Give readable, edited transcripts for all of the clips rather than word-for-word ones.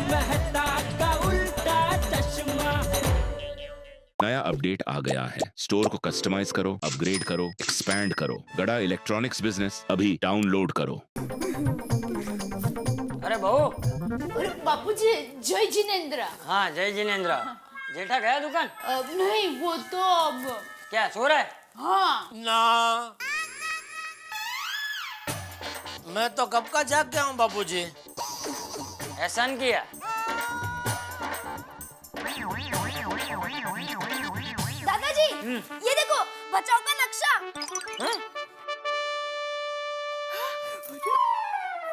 मेहता का उल्टा चश्मा। नया अपडेट आ गया है। स्टोर को कस्टमाइज करो, अपग्रेड करो, एक्सपैंड करो। गड़ा इलेक्ट्रॉनिक्स बिजनेस अभी डाउनलोड करो। अरे बहू। अरे बापूजी, जय जिनेंद्र। हाँ जय जिनेंद्र। जेठा गया दुकान? अब नहीं, वो तो अब क्या सो रहा है? हाँ। ना, मैं तो कब का जाग गया हूँ बापूजी। एहसान किया? दादाजी, ये देखो बचाव का नक्शा।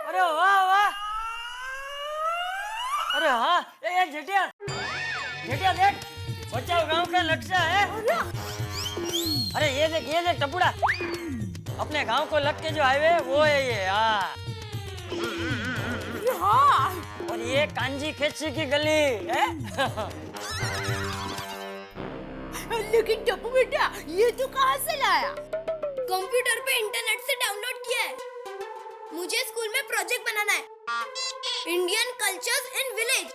अरे वाह वाह। अरे हाँ, ये जेठिया देख, बचाओ गांव का नक्शा है। अरे ये देख टपुड़ा, अपने गांव को लग के जो हाईवे वो है ये। हाँ। और ये कांजी खेची की गली है। लेकिन टप्पू बेटा, ये तो कहाँ से लाया? कंप्यूटर पे इंटरनेट से डाउनलोड किया है। मुझे स्कूल में प्रोजेक्ट बनाना है, इंडियन कल्चर्स इन विलेज।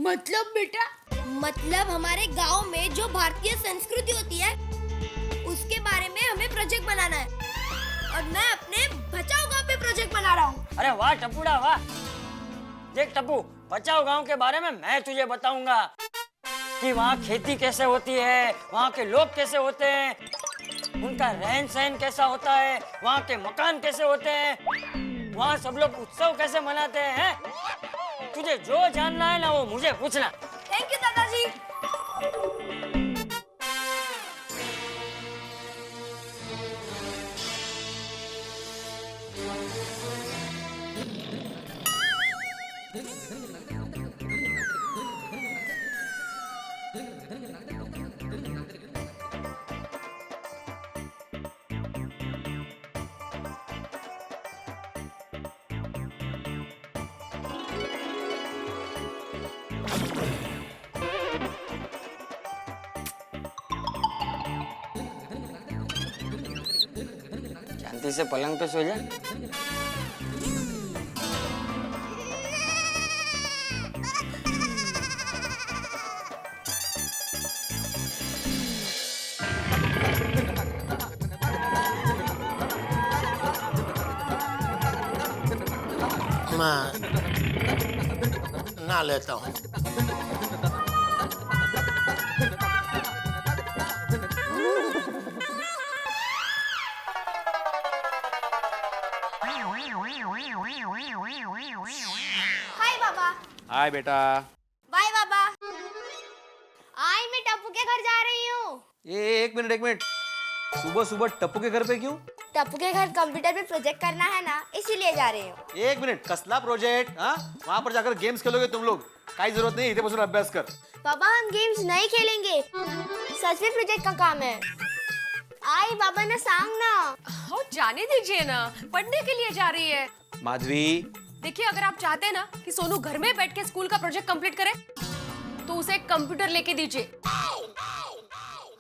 मतलब बेटा? मतलब हमारे गांव में जो भारतीय संस्कृति होती है उसके बारे में हमें प्रोजेक्ट बनाना है, और मैं अपने बचाओ गांव पे प्रोजेक्ट बना रहा हूँ। अरे वाह टपुड़ा वाह। देख टप्पू, बचाओ गांव के बारे में मैं तुझे बताऊंगा कि वहाँ खेती कैसे होती है, वहाँ के लोग कैसे होते हैं, उनका रहन सहन कैसा होता है, वहाँ के मकान कैसे होते हैं, वहाँ सब लोग उत्सव कैसे मनाते हैं। तुझे जो जानना है ना वो मुझे पूछना। थैंक यू दादाजी। शांति से पलंग पे सो जा। मैं ना लेता हूँ। हाय बाबा। हाय बेटा। बाय बाबा। आज मैं टप्पू के घर जा रही हूँ। ये एक मिनट, सुबह सुबह टप्पू के घर पे क्यों? टप्पू के घर कंप्यूटर पे प्रोजेक्ट करना है ना, इसीलिए जा रही हूँ। एक मिनट, कसला प्रोजेक्ट? हाँ, वहाँ पर जाकर गेम्स खेलोगे तुम लोग? काई जरूरत नहीं, इधर बसून अभ्यास कर। बाबा हम गेम्स नहीं खेलेंगे, सच में प्रोजेक्ट का काम है। आई बाबा ने सांग ना। हो जाने दीजिए ना, पढ़ने के लिए जा रही है। माधवी, देखिए अगर आप चाहते हैं ना कि सोनू घर में बैठ के स्कूल का प्रोजेक्ट कंप्लीट करे तो उसे कंप्यूटर लेके दीजिए।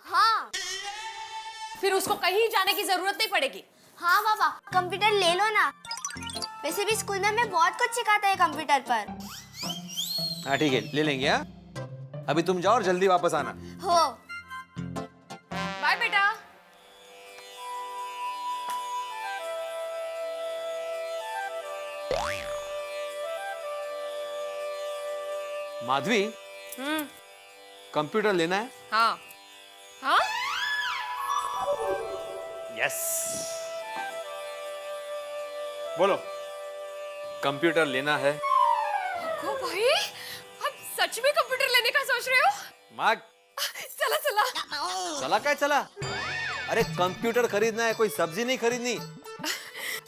हाँ। फिर उसको कहीं जाने की जरूरत नहीं पड़ेगी। हाँ बाबा, कंप्यूटर ले लो ना। वैसे भी स्कूल में हमें बहुत कुछ सिखाता है कंप्यूटर पर। हाँ ठीक है, ले लेंगे। हाँ अभी तुम जाओ और जल्दी वापस आना। हो। बाय बेटा। माधवी, कंप्यूटर लेना है? हाँ हाँ। यस, बोलो। कंप्यूटर लेना है। ओ भाई, आप सच में कंप्यूटर लेने का सोच रहे हो? माग, चला चला। चला क्या चला? अरे कंप्यूटर खरीदना है, कोई सब्जी नहीं खरीदनी।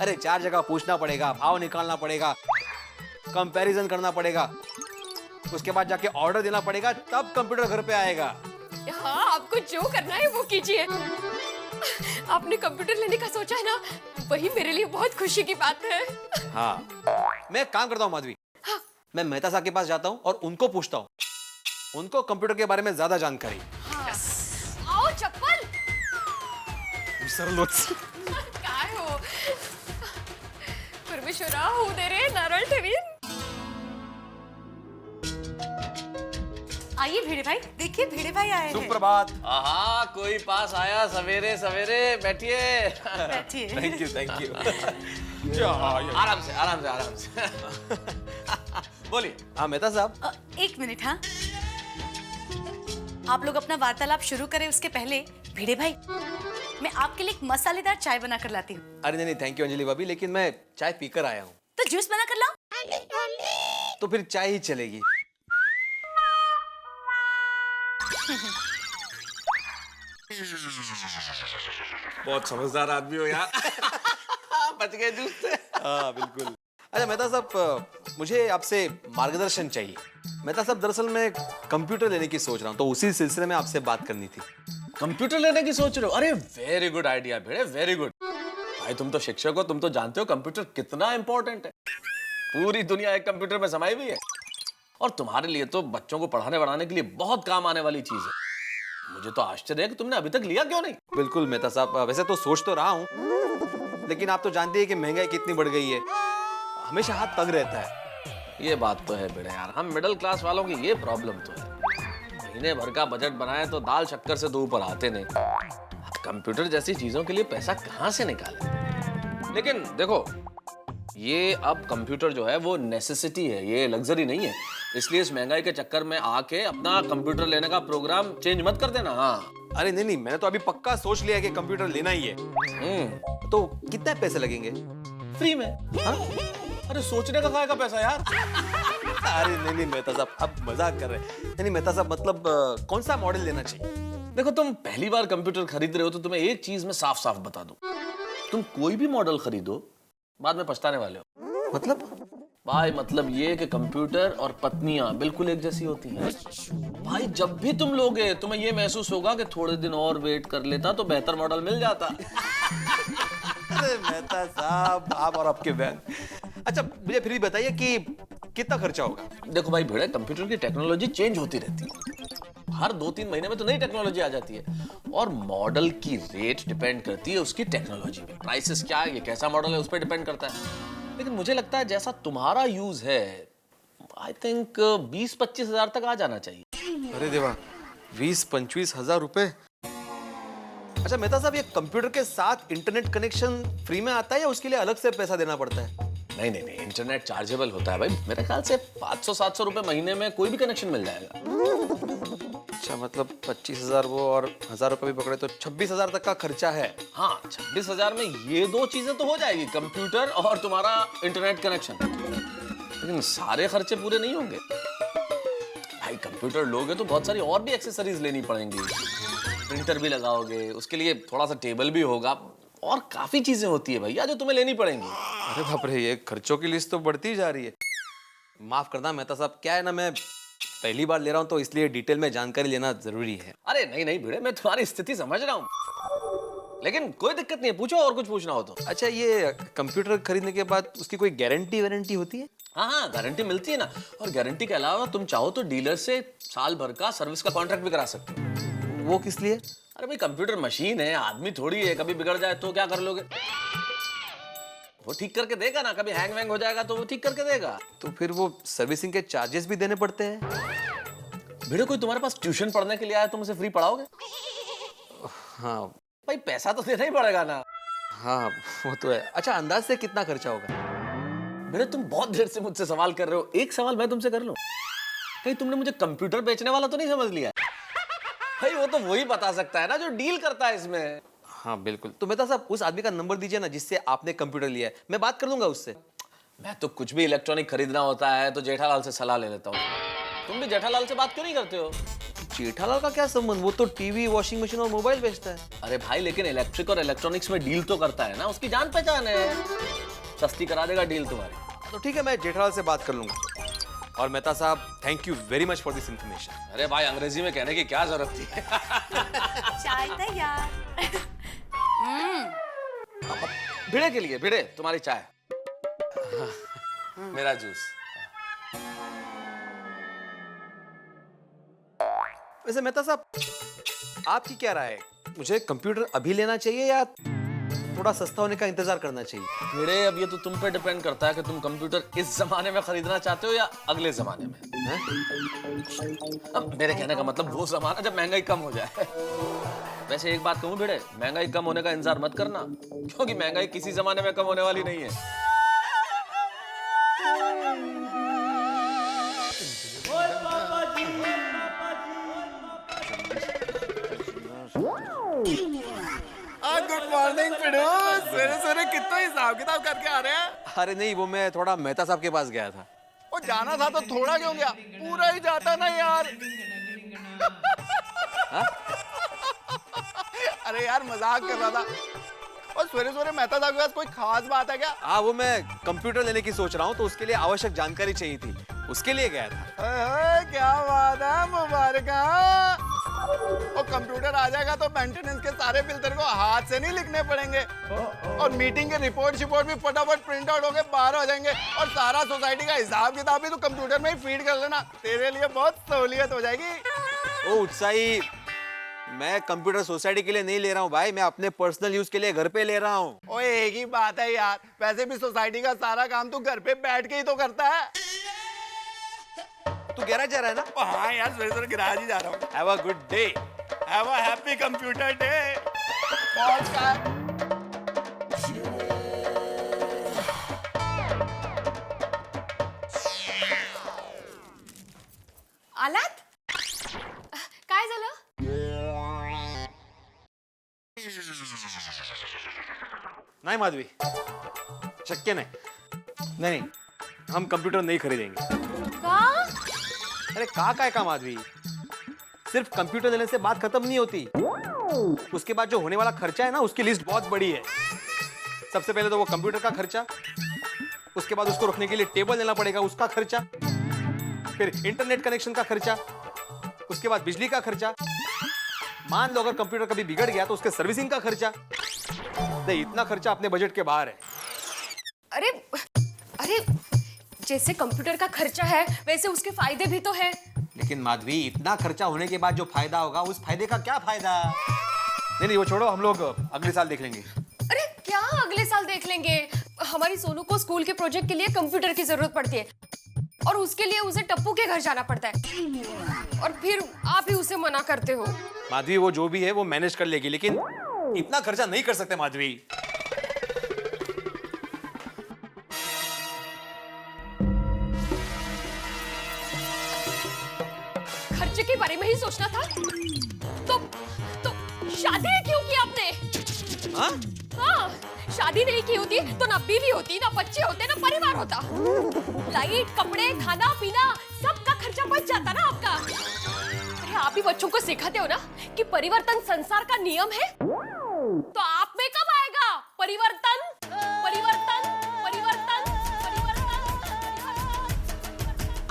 अरे 4 जगह पूछना पड़ेगा, भाव निकालना पड़ेगा, कंपैरिजन करना पड़ेगा, उसके बाद जाके ऑर्डर देना पड़ेगा, तब कंप्यूटर घर पे आएगा। हाँ, आपको जो करना है वो कीजिए। आपने कंप्यूटर लेने का सोचा है ना, वही मेरे लिए बहुत खुशी की बात है। हाँ, मैं एक काम करता हूँ माधवी। हाँ। मैं मेहता साहब के पास जाता हूँ और उनको पूछता हूँ, उनको कंप्यूटर के बारे में ज्यादा जानकारी। हाँ। चप्पल विसरलोच. काय हो परमेश्वरा होऊ दे रे नारळ ठेवीन. आइए भिड़े भाई, देखिए भिड़े भाई आए हैं. सुप्रभात. हाँ कोई पास आया सवेरे सवेरे. बैठिए. बैठिए. Thank you thank you. आराम से आराम से आराम से. बोलिए. हाँ मेहता साहब. एक मिनट. हाँ, आप लोग अपना वार्तालाप शुरू करें उसके पहले भिड़े भाई, मैं आपके लिए एक मसालेदार चाय बना कर लाती हूँ. अरे नहीं थैंक यू अंजलि भाभी, लेकिन मैं चाय पीकर आया हूँ. तो जूस बना कर लाओ. तो फिर चाय ही चलेगी. बहुत समझदार आदमी हो यार. बच गए जूस से. हाँ बिल्कुल. अच्छा मेहता साहब, मुझे आपसे मार्गदर्शन चाहिए. मेहता साहब दरअसल मैं कंप्यूटर लेने की सोच रहा हूँ, तो उसी सिलसिले में आपसे बात करनी थी. कंप्यूटर लेने की सोच रहे हो? अरे वेरी गुड आइडिया भिड़े, वेरी गुड. भाई तुम तो शिक्षक हो, तुम तो जानते हो कंप्यूटर कितना इंपॉर्टेंट है. पूरी दुनिया एक कंप्यूटर में समाई हुई है और तुम्हारे लिए तो बच्चों को पढ़ाने बढ़ाने के लिए बहुत काम आने वाली चीज है. मुझे तो आश्चर्य है कि तुमने अभी तक लिया क्यों नहीं. बिल्कुल मेहता साहब, वैसे तो सोच तो रहा हूँ, लेकिन आप तो जानते हैं कि महंगाई कितनी बढ़ गई है. हमेशा हाथ तंग रहता है. ये बात तो है बेटा यार, हम मिडिल क्लास वालों की ये प्रॉब्लम तो है. महीने भर का बजट बनाए तो दाल शक्कर से तो ऊपर आते नहीं. अब कंप्यूटर जैसी चीजों के लिए पैसा कहाँ से निकाले. लेकिन देखो, ये अब कंप्यूटर जो है वो नेसेसिटी है, ये लग्जरी नहीं है. इसलिए इस महंगाई के चक्कर में आके अपना कंप्यूटर लेने का प्रोग्राम चेंज मत कर देना. हाँ. अरे नहीं, मैंने तो अभी पक्का सोच लिया है कि कंप्यूटर लेना ही है. तो कितने पैसे लगेंगे? फ्री में. हाँ? अरे सोचने का काय का पैसा यार. अरे नहीं मेहता साहब, अब मजाक कर रहे हैं. नहीं मेहता साहब, मतलब कौन सा मॉडल लेना चाहिए? देखो, तुम पहली बार कंप्यूटर खरीद रहे हो तो तुम्हें एक चीज मैं साफ साफ बता दूं. तुम कोई भी मॉडल खरीदो, बाद में पछताने वाले हो. मतलब भाई मतलब ये कि कंप्यूटर और पत्नियां बिल्कुल एक जैसी होती हैं. भाई जब भी तुम लोगे तुम्हें ये महसूस होगा कि थोड़े दिन और वेट कर लेता तो बेहतर मॉडल मिल जाता. अरे मेहता साहब, आप और आपके बहन. अच्छा मुझे फिर भी बताइए कि कितना खर्चा होगा? देखो भाई भिड़े, कंप्यूटर की टेक्नोलॉजी चेंज होती रहती है. हर 2-3 महीने में तो नई टेक्नोलॉजी आ जाती है और मॉडल की रेट डिपेंड करती है उसकी टेक्नोलॉजी पे. प्राइसेस क्या है, ये कैसा मॉडल है, उस पर डिपेंड करता है. लेकिन मुझे लगता है जैसा तुम्हारा यूज है, आई थिंक 20-25 हजार तक आ जाना चाहिए. अरे देवा, 20-25 हजार रुपए. अच्छा मेहता साहब, ये कंप्यूटर के साथ इंटरनेट कनेक्शन फ्री में आता है या उसके लिए अलग से पैसा देना पड़ता है? नहीं, इंटरनेट चार्जेबल होता है भाई. मेरे ख्याल से 500-700 रुपए महीने में कोई भी कनेक्शन मिल जाएगा. अच्छा मतलब 25,000 वो और 1,000 रुपए भी पकड़े तो 26,000 तक का खर्चा है. हाँ, 26,000 में ये दो चीजें तो हो जाएगी, कंप्यूटर और तुम्हारा इंटरनेट कनेक्शन. लेकिन सारे खर्चे पूरे नहीं होंगे भाई. कंप्यूटर लोगे तो बहुत सारी और भी एक्सेसरीज लेनी पड़ेंगी. प्रिंटर भी लगाओगे, उसके लिए थोड़ा सा टेबल भी होगा और काफी चीजें होती है भैया जो तुम्हें लेनी पड़ेंगी. अरे बाप रे, ये खर्चों की लिस्ट तो बढ़ती जा रही है. माफ करना मेहता साहब, क्या है ना, मैं पहली बार ले रहा हूँ तो इसलिए डिटेल में जानकारी लेना जरूरी है. अरे नहीं भिड़े, मैं तुम्हारी स्थिति समझ रहा हूँ, लेकिन कोई दिक्कत नहीं है. पूछो और कुछ पूछना हो तो. अच्छा, ये कंप्यूटर खरीदने के बाद उसकी कोई गारंटी वारंटी होती है? हाँ, गारंटी मिलती है ना. और गारंटी के अलावा तुम चाहो तो डीलर से साल भर का सर्विस का कॉन्ट्रैक्ट भी करा सकते हो. वो किस लिए? अरे भाई कंप्यूटर मशीन है, आदमी थोड़ी है. कभी बिगड़ जाए तो क्या कर लोगे? वो ठीक करके देगा ना. कभी हैंग वैंग हो जाएगा तो वो ठीक करके देगा. तो फिर वो सर्विसिंग के चार्जेस भी देने पड़ते हैं? भिड़े, कोई तुम्हारे पास ट्यूशन पढ़ने के लिए आया, तुम उसे फ्री पढ़ाओगे? हाँ भाई पैसा तो देना ही पड़ेगा ना. हाँ वो तो है. अच्छा, अंदाज से कितना खर्चा होगा? भिड़े, तुम बहुत देर से मुझसे सवाल कर रहे हो. एक सवाल मैं तुमसे कर लूं, कहीं तुमने मुझे कंप्यूटर बेचने वाला तो नहीं समझ लिया? भाई वो तो वही बता सकता है ना जो डील करता है इसमें. हाँ बिल्कुल. तो मेहता साहब, उस आदमी का नंबर दीजिए ना जिससे आपने कंप्यूटर लिया है, मैं बात कर लूंगा उससे. मैं तो कुछ भी इलेक्ट्रॉनिक खरीदना होता है तो जेठालाल से सलाह ले लेता हूँ. तुम भी जेठालाल से बात क्यों नहीं करते हो? जेठालाल का क्या संबंध? वो तो टीवी, वॉशिंग मशीन और मोबाइल बेचता है. अरे भाई, लेकिन इलेक्ट्रिक और इलेक्ट्रॉनिक्स में डील तो करता है ना. उसकी जान पहचान है, सस्ती करा देगा डील तुम्हारी. तो ठीक है, मैं जेठालाल से बात कर लूंगा. और मेहता साहब, thank you very much for this information. अरे भाई, अंग्रेजी में कहने की क्या जरूरत थी. चाय तैयार. भिड़े के लिए, भिड़े तुम्हारी चाय, मेरा जूस. वैसे मेहता साहब, आपकी क्या राय है? मुझे कंप्यूटर अभी लेना चाहिए या थोड़ा सस्ता होने का इंतजार करना चाहिए? भिड़े, अब ये तो तुम पे डिपेंड करता है कि तुम कंप्यूटर इस जमाने में खरीदना चाहते हो या अगले जमाने में। अब मेरे कहने का मतलब वो जमाना जब महंगाई कम हो जाए। वैसे एक बात कहूँ भिड़े, महंगाई कम होने का इंतजार मत करना, क्योंकि महंगाई किसी जमाने में कम होने वाली नहीं है। गुड मॉर्निंग पिडू, सवेरे सवेरे कितना हिसाब किताब करके आ रहे हैं? अरे नहीं, वो मैं थोड़ा मेहता साहब के पास गया था। वो जाना था तो थोड़ा क्यों गया, पूरा ही जाता ना यार। अरे यार मजाक कर रहा था। और सवेरे सवेरे मेहता साहब के पास कोई खास बात है क्या? हाँ, वो मैं कंप्यूटर लेने की सोच रहा हूँ, तो उसके लिए आवश्यक जानकारी चाहिए थी, उसके लिए गया था। क्या बात है, मुबारक। और कंप्यूटर आ जाएगा तो मेंटेनेंस के सारे बिल तेरे को हाथ से नहीं लिखने पड़ेंगे, और मीटिंग के रिपोर्ट भी फटाफट प्रिंट आउट होके बाहर हो जाएंगे, और सारा सोसाइटी का हिसाब किताब भी तो कंप्यूटर में ही फीड कर लेना, तेरे लिए बहुत सहूलियत हो जाएगी। ओ उत्साही, मैं कंप्यूटर सोसाइटी के लिए नहीं ले रहा हूँ भाई, मैं अपने पर्सनल यूज के लिए घर पे ले रहा हूँ। ओए एक ही बात है यार, वैसे भी सोसाइटी का सारा काम तू घर पे बैठ के ही तो करता है। तू गैराज जा रहा है ना? हाँ यार, सवेरे सवेरे गैराज ही जा रहा हूँ। Have a good day. Have a happy computer day. कौन सा है? आलात काय झालं? नहीं माधवी, शक्य नहीं। नहीं, हम कंप्यूटर नहीं खरीदेंगे। का? अरे का है माधवी, सिर्फ कंप्यूटर लेने से बात खत्म नहीं होती। उसके बाद जो होने वाला खर्चा है ना, उसकी लिस्ट बहुत बड़ी है। सबसे पहले तो वो कंप्यूटर का खर्चा, उसके बाद उसको रखने के लिए टेबल लेना पड़ेगा, उसका खर्चा, फिर इंटरनेट कनेक्शन का खर्चा, उसके बाद बिजली का खर्चा। मान लो अगर कंप्यूटर कभी बिगड़ गया तो उसके सर्विसिंग का खर्चा। नहीं, इतना खर्चा अपने बजट के बाहर है। अरे अरे, जैसे कंप्यूटर का खर्चा है वैसे उसके फायदे भी तो है। लेकिन माधवी, इतना खर्चा होने के बाद जो फायदा होगा, उस फायदे का क्या फायदा? नहीं, वो छोड़ो, हम लोग अगले साल देख लेंगे। अरे क्या अगले साल देख लेंगे? हमारी सोनू को स्कूल के प्रोजेक्ट के लिए कंप्यूटर की जरूरत पड़ती है, और उसके लिए उसे टप्पू के घर जाना पड़ता है, और फिर आप ही उसे मना करते हो। माधवी, वो जो भी है वो मैनेज कर लेगी, लेकिन इतना खर्चा नहीं कर सकते माधवी। खर्चे के बारे में ही सोचना था तो शादी क्यों की आपने? हाँ? हाँ, शादी नहीं की होती तो ना बीवी होती, ना बच्चे होते, ना परिवार होता। लाइट, कपड़े, खाना पीना सबका खर्चा बच जाता ना आपका। अरे आप ही बच्चों को सिखाते हो ना कि परिवर्तन संसार का नियम है, तो आप में कब आएगा परिवर्तन? परिवर्तन, परिवर्तन, परिवर्तन।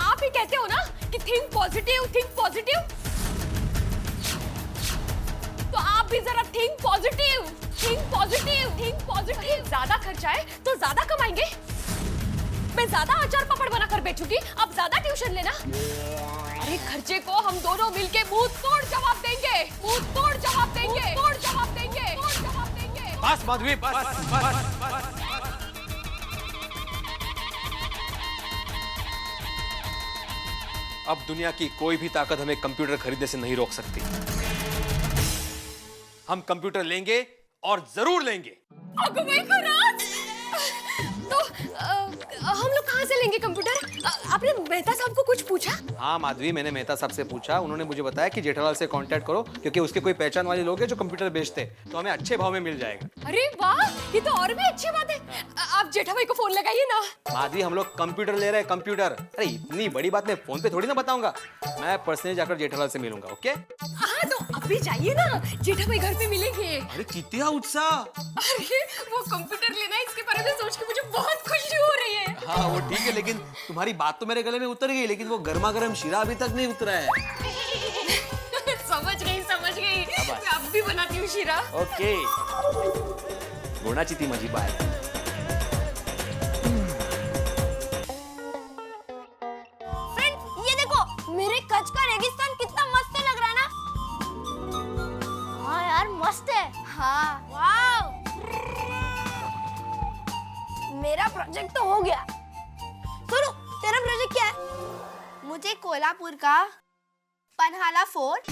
आप ही कहते हो ना कि थिंक पॉजिटिव, थिंक पॉजिटिव, तो आप भी जरा think positive, think positive, think positive. ज्यादा खर्चा है तो ज्यादा कमाएंगे। मैं ज्यादा अचार पापड़ बनाकर बेचूंगी, आप ज्यादा ट्यूशन लेना। अरे खर्चे को हम दोनों मिलके मुंह तोड़ जवाब देंगे, मुंह तोड़ जवाब देंगे, तोड़ जवाब देंगे, तोड़ जवाब देंगे। बस माधवी, बस। अब दुनिया की कोई भी ताकत हमें कंप्यूटर खरीदने से नहीं रोक सकती। हम कंप्यूटर लेंगे और जरूर लेंगे। तो हम लोग कहाँ से लेंगे कंप्यूटर? आपने मेहता साहब को कुछ पूछा? हाँ माधवी, मैंने मेहता साहब से पूछा, उन्होंने मुझे बताया कि जेठालाल से कांटेक्ट करो, क्योंकि उसके कोई पहचान वाले लोग हैं जो कंप्यूटर बेचते, तो हमें अच्छे भाव में मिल जाएगा। अरे वाह, ये तो और भी अच्छी बात है। आप जेठा भाई को फोन लगाइए ना। माधवी, हम लोग कंप्यूटर ले रहे हैं, कंप्यूटर। अरे इतनी बड़ी बात मैं फोन पे थोड़ी ना बताऊंगा, मैं पर्सनली जाकर जेठालाल से मिलूंगा। ओके? हाँ तो अभी जाइए ना, जेठा भाई घर पे मिलेंगे। अरे कितना उत्साह! अरे वो कंप्यूटर लेना है, इसके बारे में सोच के मुझे बहुत खुशी हो रही है। हाँ वो ठीक है, लेकिन तुम्हारी बात तो मेरे गले में उतर गई, लेकिन वो गर्मा गर्म शीरा अभी तक नहीं उतरा है। समझ गई, समझ गई। मैं अब भी बनाती हूँ शीरा। ओके, गोणाची ती माझी बाय। फ्रेंड, ये देखो, मेरे कच्छ का रेगिस्तान कितना मस्त लग रहा है ना? हाँ। वाव! मेरा प्रोजेक्ट तो हो गया। सुनो, तेरा प्रोजेक्ट क्या है? मुझे कोल्हापुर का पन्हाला फोर्ट,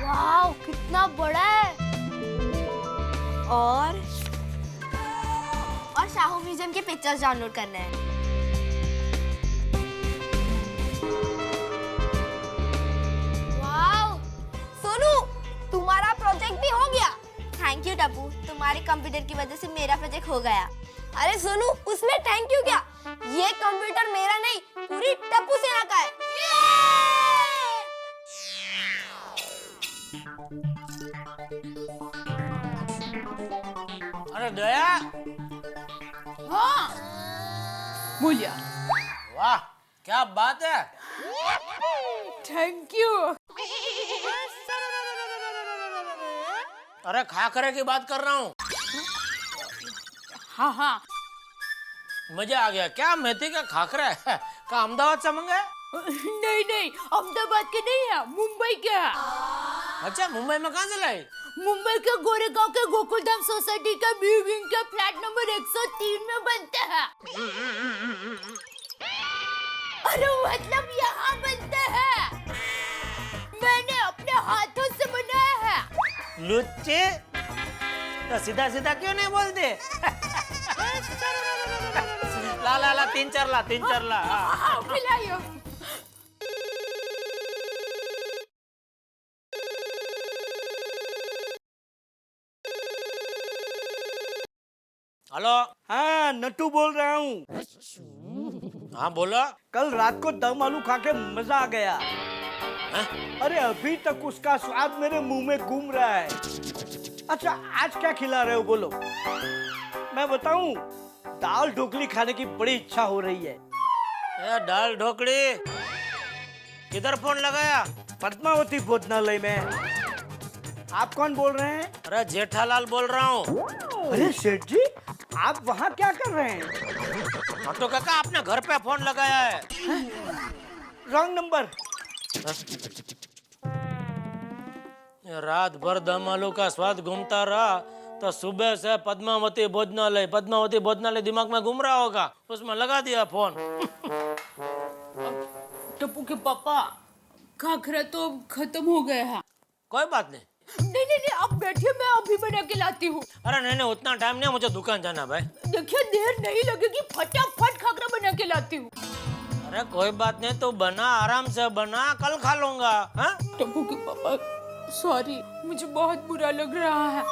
वाव, कितना बड़ा है। और शाहू म्यूजियम के पिक्चर्स डाउनलोड करने हैं। वाव! सोनू, तुम्हारा प्रोजेक्ट भी हो गया। थैंक यू टप्पू, तुम्हारे कंप्यूटर की वजह से मेरा प्रोजेक्ट हो गया। अरे सोनू, उसमें थैंक यू क्या? ये कंप्यूटर मेरा नहीं, पूरी टप्पू सेना का है। अरे दया, हाँ बोलिया। वाह क्या बात है। Thank you. अरे खाखरे की बात कर रहा हूँ। हाँ हाँ, मजा आ गया। क्या मेथी का खाखरा है? का अहमदाबाद से मंगाया? नहीं नहीं, अहमदाबाद के नहीं है, मुंबई के है। अच्छा, मुंबई में कहाँ से लाई? मुंबई के गोरेगांव के गोकुलधाम सोसाइटी का बी विंग के फ्लैट नंबर 103 में बनता है। अरे मतलब यहाँ बनता है। मैंने अपने हाथों से बनाया है। लुच्चे, तो सीधा सीधा क्यों नहीं बोलते? ला तीन चार ला। हाँ, खिलाइयो। हेलो। हाँ, नट्टू बोल रहा हूँ। हाँ बोलो। कल रात को दम आलू खा के मजा आ गया। अरे अभी तक उसका स्वाद मेरे मुंह में घूम रहा है। अच्छा, आज क्या खिला रहे हो बोलो? मैं बताऊं, दाल ढोकली खाने की बड़ी इच्छा हो रही है। दाल ढोकली किधर फोन लगाया? पद्मावती भोजनालय में। आप कौन बोल रहे हैं? अरे जेठालाल बोल रहा हूँ। अरे सेठ जी, आप वहाँ क्या कर रहे हैं? हटो काका, आपने घर पे फोन लगाया है। Wrong number. रात भर दम आलू का स्वाद घूमता रहा तो सुबह से पद्मावती भोजनालय दिमाग में घूम रहा होगा, उसमें लगा दिया फोन। टप्पू के पापा, खाखरा तो खत्म हो गया है। कोई बात नहीं। नहीं, आप बैठिए, मैं अभी बना के लाती हूँ। अरे नहीं, उतना टाइम नहीं, मुझे दुकान जाना भाई। देखिए, देर नहीं लगेगी, फटाफट खाखरा बना के लाती हूँ। अरे कोई बात नहीं, तो बना, आराम से बना, कल खा लूंगा। हाँ? टप्पू के पापा, सॉरी, मुझे बहुत बुरा लग रहा है।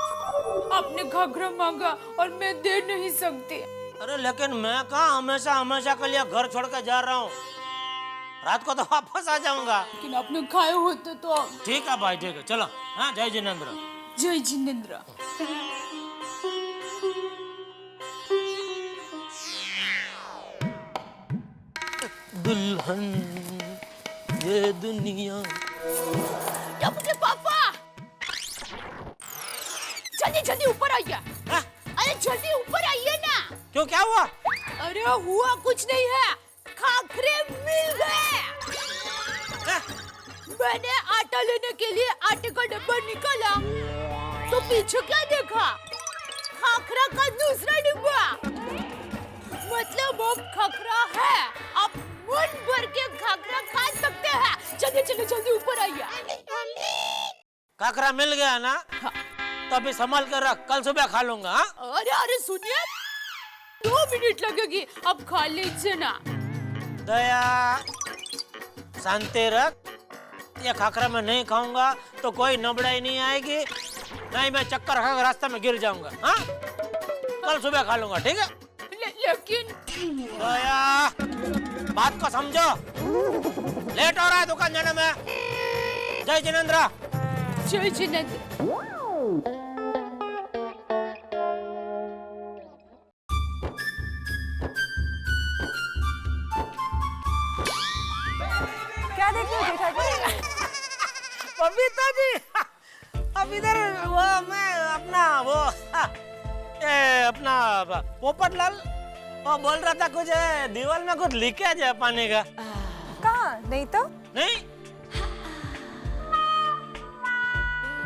आपने खाखरा मांगा और मैं दे नहीं सकती। अरे लेकिन मैं कहाँ हमेशा के लिए घर छोड़ कर जा रहा हूँ। रात को तो वापस आ जाऊंगा। लेकिन आपने खाए होते तो। ठीक है भाई, ठीक है, चलो। हाँ, जय जिनेंद्र। जय जिनेंद्र। दुल्हन ये दुनिया। टप्पू के पापा, जल्दी ऊपर आइए। अरे जल्दी ऊपर आइए ना। क्यों, क्या हुआ? अरे हुआ कुछ नहीं है, खाखरे मिल गए। मैंने आटा लेने के लिए आटे का डब्बा निकाला तो पीछे क्या देखा? खाखरा का दूसरा डिब्बा। मतलब अब खाखरा है, आप मन भर के खाखरा खा सकते हैं। जल्दी ऊपर आइए। खाखरा मिल गया ना? हाँ। तभी संभाल कर रख, कल सुबह खा लूंगा। हाँ? अरे सुनिए, 2 मिनट लगेगी, अब खा लीजिए ना। दया, शांति रख। ये खाखरा मैं नहीं खाऊंगा तो कोई नबड़ाई नहीं आएगी, नहीं मैं चक्कर खाकर रास्ते में गिर जाऊंगा। हाँ? कल सुबह खा लूंगा, ठीक है? लेकिन दया, बात को समझो, लेट हो रहा है दुकान जाने में। जय जिनेंद्र। जय जिनेंद्र। क्या देख रहे हो जेठा जी? बबीता जी, अब इधर वो मैं अपना वो ये अपना पोपटलाल वो बोल रहा था कुछ दीवार में कुछ लीकेज है पानी का। कहाँ? नहीं तो। नहीं,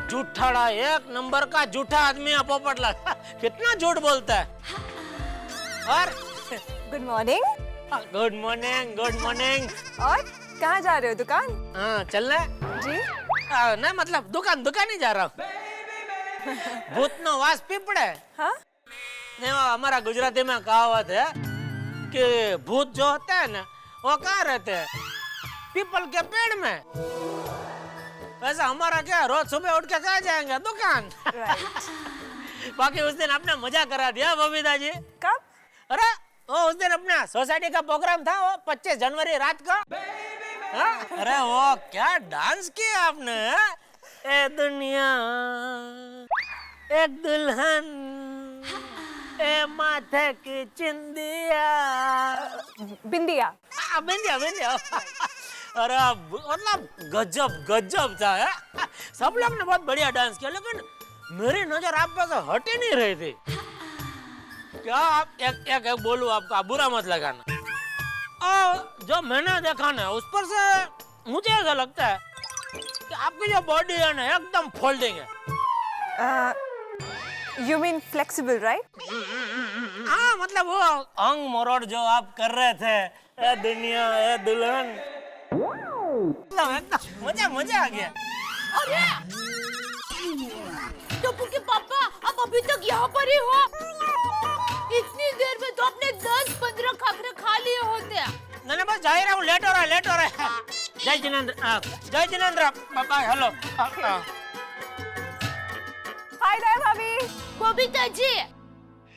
झूठाड़ा, एक नंबर का झूठा आदमी है पोपटलाल। कितना झूठ बोलता है। और good morning. Good morning, good morning. और कहाँ जा रहे हो? दुकान? हाँ, चलना है जी। नहीं मतलब दुकान ही जा रहा हूँ। भूत नो वास पीपड़े। हाँ? नहीं, वो हमारा गुजराती में कहावत है कि भूत जो होते हैं ना वो कहाँ रहते हैं? पीपल के पेड़ में। वैसा हमारा क्या, रोज सुबह उठ के कहाँ जाएंगे? दुकान। बाकी उस दिन आपने मजा करा दिया बबीता जी। कब? अरे वो उस दिन अपना सोसाइटी का प्रोग्राम था, वो 25 जनवरी रात को। अरे वो क्या डांस किया आपने। ए दुनिया एक दुल्हन, ए माथे की चिंदिया, बिंदिया। बिंदिया बिंदिया। अरे मतलब गजब था है? सब लोग ने बहुत बढ़िया डांस किया, लेकिन मेरी नजर आप पे से हट ही नहीं रही थी। क्या आप एक बोलूं आपको, आप बुरा मत लगाना। और जो मैंने देखा ना उस पर से मुझे ऐसा लगता है कि आपकी जो बॉडी है ना एकदम फोल्डिंग है। You mean flexible, right? हाँ, मतलब वो अंग मरोड़ जो आप कर रहे थे, ए दुनिया ए दुल्हन, एकदम मजा आ गया। अरे टप्पू के पापा, आप अभी तक यहाँ पर ही हो? इतनी देर में तो आपने 10-15 खाखरे खा लिए होते हैं। नहीं बस जा ही रहा हूँ, लेट हो रहा है। जय जिनेंद्र पापा, हेलो। हाय दया भाभी। बबीता जी,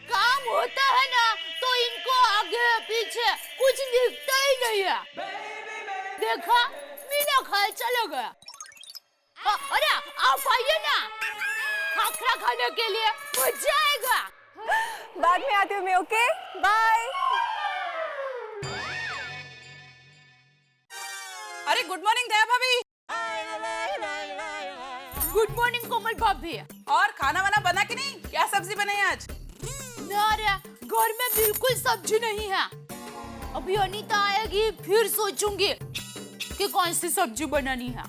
काम होता है ना तो इनको आगे पीछे कुछ दिखता ही नहीं है। देखा, मीना खाए चला गया। अरे आप आइए ना, खाखरा खाने के लिए, मजा आएगा। बाद में आती हूँ मैं, ओके? बाय। अरे गुड मॉर्निंग दया भाभी। गुड मॉर्निंग कोमल भाभी। और खाना वाना बना कि नहीं? क्या सब्जी बनाई आज? अरे घर में बिल्कुल सब्जी नहीं है। अभी अनीता आएगी फिर सोचूंगी कि कौन सी सब्जी बनानी है।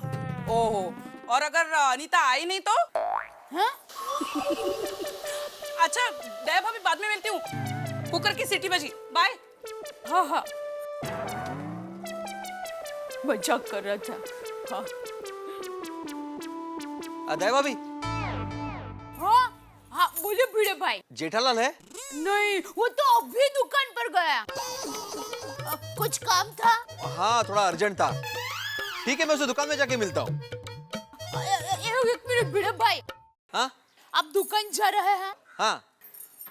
ओहो, और अगर अनीता आई नहीं तो? हाँ? अच्छा दया भाभी, बाद में मिलती हूँ। कुकर की सीटी बजी। बाय। हाँ। मजाक कर रहा था। हाँ। दया भाभी, हाँ बोले भिड़े भाई। जेठालाल है? नहीं, वो तो अभी दुकान पर गया। कुछ काम था? हाँ, थोड़ा अर्जेंट था। ठीक है, मैं उसे दुकान में जाके मिलता हूँ। एक मिनट भिड़े भाई। हाँ? आप दुकान जा रहे हैं? हाँ।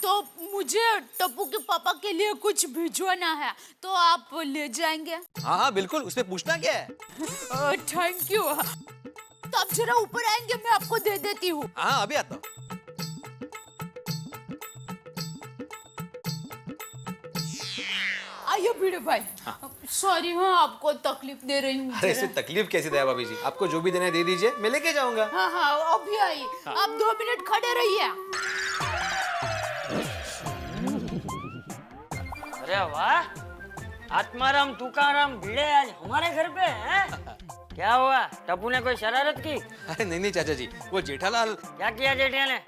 तो मुझे टप्पू के पापा के लिए कुछ भिजवाना है, तो आप ले जाएंगे? हाँ बिल्कुल, उसमें पूछना क्या है? Thank you. तो आप जरा ऊपर आएंगे, मैं आपको दे देती हूँ। हाँ, अभी आता हूँ। आइए भिड़े भाई। सॉरी, हाँ आपको तकलीफ दे रही हूँ। अरे इसमें तकलीफ कैसी दया भाभी जी? आपको जो भी देना है दे दीजिए, मैं लेके जाऊंगा। हाँ अभी आई। आप 2 मिनट खड़े रहिए। अरे वाह, आत्माराम तुकाराम भिड़े आज हमारे घर पे हैं? क्या हुआ, टप्पू ने कोई शरारत की? अरे नहीं चाचा जी, वो जेठालाल। क्या किया जेठिया ने?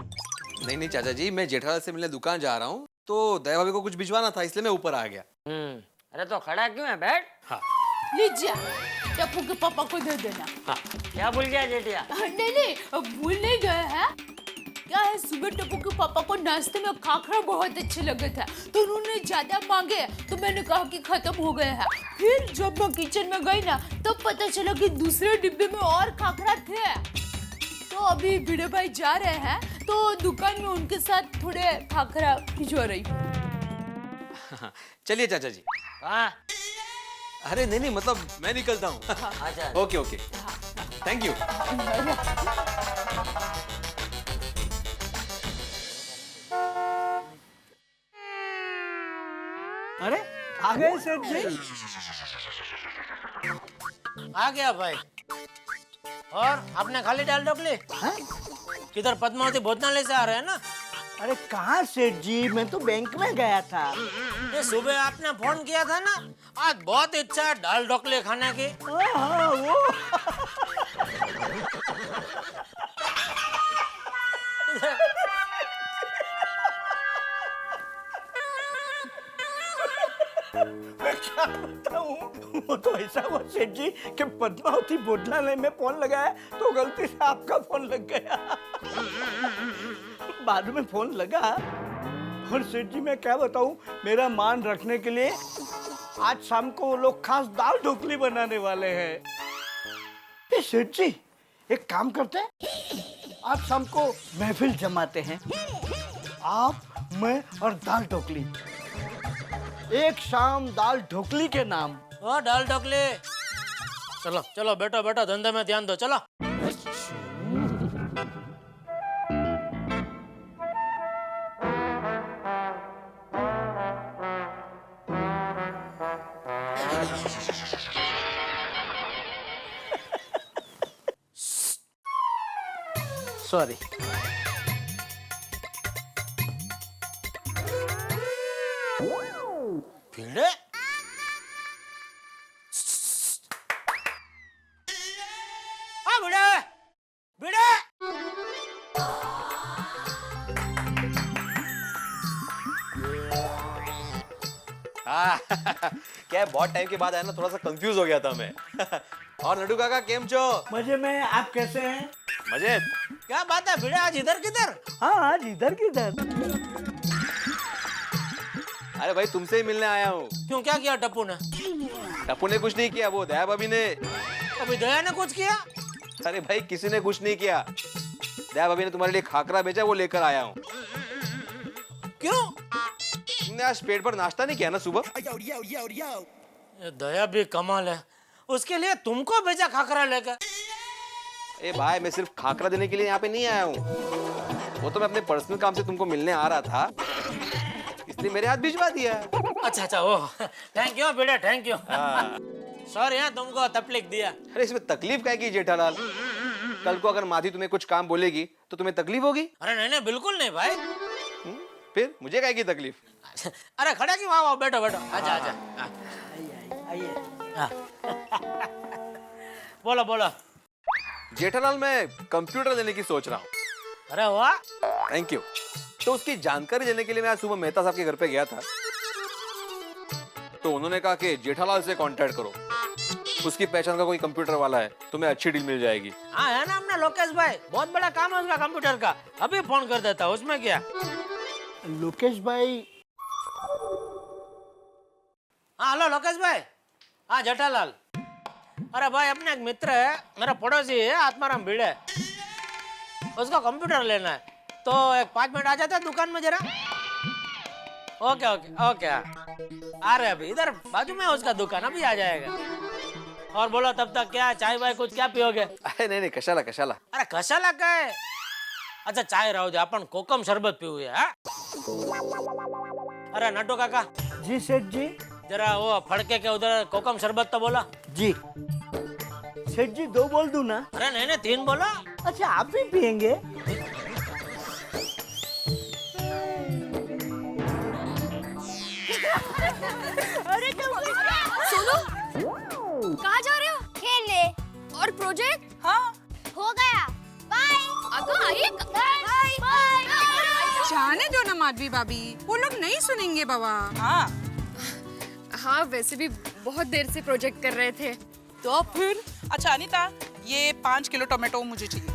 नहीं चाचा जी, मैं जेठालाल से मिलने दुकान जा रहा हूँ, तो दया भाभी को कुछ भिजवाना था, इसलिए मैं ऊपर आ गया। अरे तो खड़ा क्यों है, बैठ। हाँ। लीजिए, टप्पू के पापा को दे देना। हाँ। क्या भूल गया जेठिया? नहीं, भूल नहीं गए हैं। क्या है, सुबह टप्पू के पापा को नाश्ते में खाखरा बहुत अच्छे लगे थे, तो उन्होंने ज्यादा मांगे, तो मैंने कहा कि खत्म हो गए हैं। फिर जब मैं किचन में गई ना, तब पता चला कि दूसरे डिब्बे में और खाखरा थे। तो अभी भिड़े भाई जा रहे हैं, तो दुकान में उनके साथ थोड़े खाखरा भिजवा रही हूँ। चलिए चाचा जी। हाँ। अरे नहीं मतलब मैं निकलता हूँ। अच्छा। Okay thank you. अरे आ गए सेठ जी? आ गया भाई। और आपने खाली दाल ढोकली? किधर पद्मावती भोजनालय से आ रहे हैं ना? अरे कहाँ सेठ जी, मैं तो बैंक में गया था। ये सुबह आपने फोन किया था ना, आज बहुत इच्छा है दाल ढोकले खाने की। हाँ वो मैं क्या बताऊं, वो तो ऐसा हुआ सेठ जी कि पद्मावती बोडलाने में फोन लगाया तो गलती से आपका फोन लग गया। बाद में फोन लगा और सेठ जी मैं क्या बताऊं, मेरा मान रखने के लिए आज शाम को वो लोग खास दाल ढोकली बनाने वाले हैं। ए सेठ जी, एक काम करते हैं, आज शाम को महफिल जमाते हैं, आप, मैं और दाल ढोकली, एक शाम दाल ढोकली के नाम। ओ दाल ढोकले, चलो चलो बैठो बैठो, धंधे में ध्यान दो, चलो। सॉरी। भिड़े, हाँ भिड़े, भिड़े। हाँ क्या है, बहुत टाइम के बाद आया ना, थोड़ा सा कंफ्यूज हो गया था मैं। और नडू काका केम छो? मजे में, आप कैसे हैं? मजे। क्या बात है भिड़े, आज इधर किधर? हाँ आज इधर किधर। अरे भाई तुमसे ही मिलने आया हूँ। क्यों, क्या किया टप्पू ने? टप्पू ने कुछ नहीं किया, वो दया भाभी ने। अभी दया ने कुछ किया? अरे भाई किसी ने कुछ नहीं किया, दया भाभी ने तुम्हारे लिए खाकरा भेजा, वो लेकर आया हूँ। क्यों? तुमने आज पेट भर नाश्ता नहीं किया ना सुबह? ये दया भी कमाल है, उसके लिए तुमको भेजा खाकरा लेकर। ए भाई मैं सिर्फ खाकरा देने के लिए यहाँ पे नहीं आया हूँ, वो तो मैं अपने पर्सनल काम से तुमको मिलने आ रहा था, इसलिए मेरे हाथ भिजवा दिया। अच्छा अच्छा, ओह थैंक यू बेटा, थैंक यू। सॉरी यार तुमको तकलीफ दिया। अरे इसमें तकलीफ क्या की जेठालाल, कल को अगर माधी तुम्हें कुछ काम बोलेगी तो तुम्हें तकलीफ होगी? अरे नहीं नहीं बिल्कुल नहीं भाई। फिर मुझे क्या की तकलीफ? अरे खड़ा क्यों, आओ बैठो बैठो, आजा आजा। आइए। बोलो बोलो। जेठालाल मैं कंप्यूटर लेने की सोच रहा हूँ। अरे वाह, थैंक यू। तो उसकी जानकारी लेने के लिए मैं आज सुबह मेहता साहब के घर पे गया था, तो उन्होंने कहा कि जेठालाल से कांटेक्ट करो, उसकी पहचान का कोई कंप्यूटर वाला है, तुम्हें अच्छी डील मिल जाएगी। हाँ है ना अपना लोकेश भाई, बहुत बड़ा काम है उसका कंप्यूटर का, अभी फोन कर देता, उसमें क्या। लोकेश भाई? हाँ हेलो लोकेश भाई। हाँ जेठालाल। अरे भाई अपने एक मित्र है, मेरा पड़ोसी है आत्माराम भिड़े, उसका कंप्यूटर लेना है, तो एक 5 मिनट आ जाता है दुकान में जरा। ओके ओके ओके, आ रहे अभी, इधर बाजू में है उसका दुकान, अभी आ जाएगा। और बोलो तब तक क्या चाय वाय कुछ क्या पियोगे? अरे नहीं नहीं कशाला कशाला। अरे कशाला काय? अच्छा चाय राहू दे, आपण कोकम शरबत पिऊया। अरे नटू काका। जी सेठ जी। जरा वो फड़के के उधर कोकम शरबत तो बोला। जी सेठ जी, 2 बोल दूं ना? अरे नहीं नहीं 3 बोला। अच्छा आप भी पियेंगे? अरे सुनो, कहाँ जा रहे हो? खेलने। और प्रोजेक्ट? हाँ हो गया, बाय। अगो आइए, बाय बाय। जाने दो ना माधवी भाभी, वो लोग नहीं सुनेंगे बाबा। हाँ हाँ, वैसे भी बहुत देर से प्रोजेक्ट कर रहे थे। तो फिर अच्छा अनीता, ये 5 किलो टोमेटो मुझे चाहिए।